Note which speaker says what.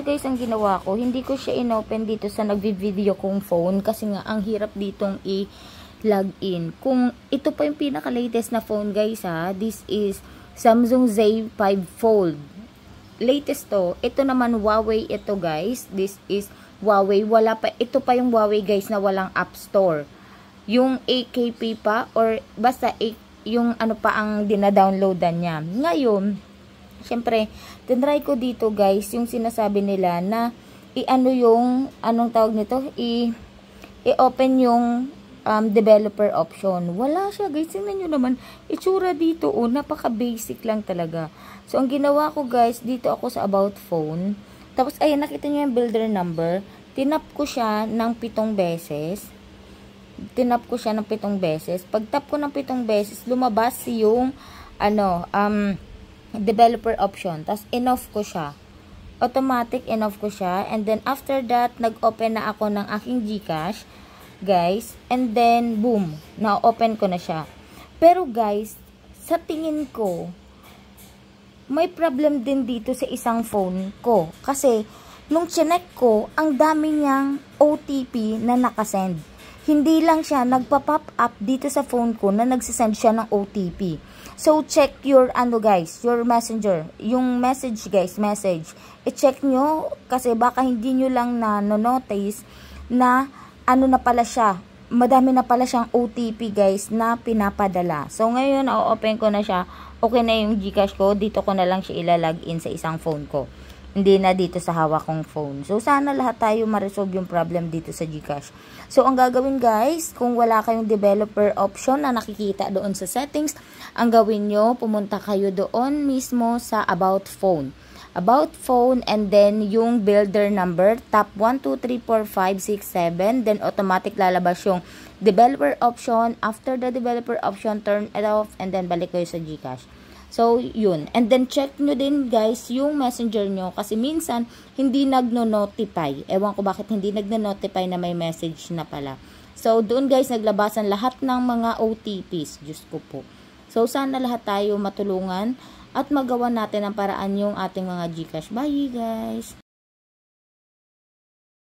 Speaker 1: Guys, ang ginawa ko, hindi ko siya inopen dito sa nagvi-video kong phone kasi nga ang hirap ditong i-login. Kung ito pa yung pinaka-latest na phone guys ha, this is Samsung Z5 Fold. Latest to. Ito naman Huawei ito guys. This is Huawei. Ito pa yung Huawei guys na walang App Store. Yung AKP pa or basta yung ano pa ang dinadownloadan niya. Ngayon, syempre, tinry ko dito guys, yung sinasabi nila na i-ano yung, anong tawag nito? I-open yung developer option. Wala siya guys. Tingnan nyo naman, itsura dito, napaka-basic lang talaga. So, ang ginawa ko guys, dito ako sa About Phone. Tapos, ayan, nakita nyo yung builder number. Tinap ko siya ng 7 beses. Pag tap ko ng 7 beses, lumabas yung, developer option. Tapos, in-off ko siya. Automatic, in-off ko siya. And then, after that, nag-open na ako ng aking GCash, guys. And then, boom, na-open ko na siya. Pero, guys, sa tingin ko, may problem din dito sa isang phone ko. Kasi, nung chinek ko, ang dami niyang OTP na nakasend. Hindi lang siya nagpa-pop up dito sa phone ko na nagsisend siya ng OTP. So, check your, guys, your messenger. Yung message, guys, message. I-check nyo, kasi baka hindi nyo lang na-notice na, na pala siya. Madami na pala siyang OTP, guys, na pinapadala. So, ngayon, na-open ko na siya. Okay na yung GCash ko. Dito ko na lang siya ilalagin sa isang phone ko. Hindi na dito sa hawak kong phone. So, sana lahat tayo ma-resolve yung problem dito sa GCash. So, ang gagawin guys, kung wala kayong developer option na nakikita doon sa settings, ang gawin nyo, pumunta kayo doon mismo sa About Phone. About Phone, and then yung builder number, tap 1, 2, 3, 4, 5, 6, 7, then automatic lalabas yung developer option. After the developer option, turn it off, and then balik kayo sa GCash. So, yun. And then, check nyo din, guys, yung messenger nyo. Kasi minsan, hindi nagno-notify. Ewan ko bakit hindi nagno-notify na may message na pala. So, doon, guys, naglabasan lahat ng mga OTPs. Diyos ko po. So, sana lahat tayo matulungan at magawa natin ang paraan yung ating mga GCash. Bye, guys!